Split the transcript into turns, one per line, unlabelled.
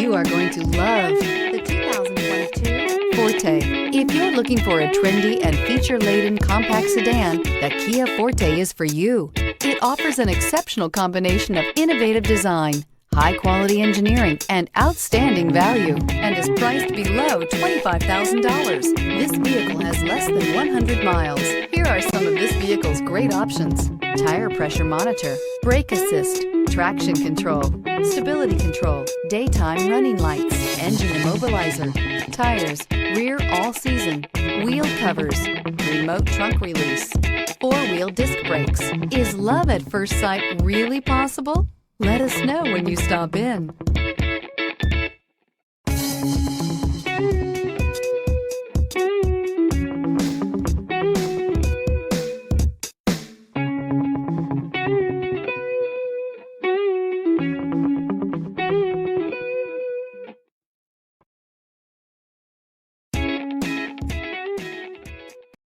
You are going to love the 2022 Forte. If you're looking for a trendy and feature-laden compact sedan, the Kia Forte is for you. It offers an exceptional combination of innovative design, high-quality engineering, and outstanding value, and is priced below $25,000. This vehicle has less than 100 miles. Here are some of this vehicle's great options: tire pressure monitor, brake assist, traction control, stability control, daytime running lights, engine immobilizer, tires, rear all-season, wheel covers, remote trunk release, four-wheel disc brakes. Is love at first sight really possible? Let us know when you stop in.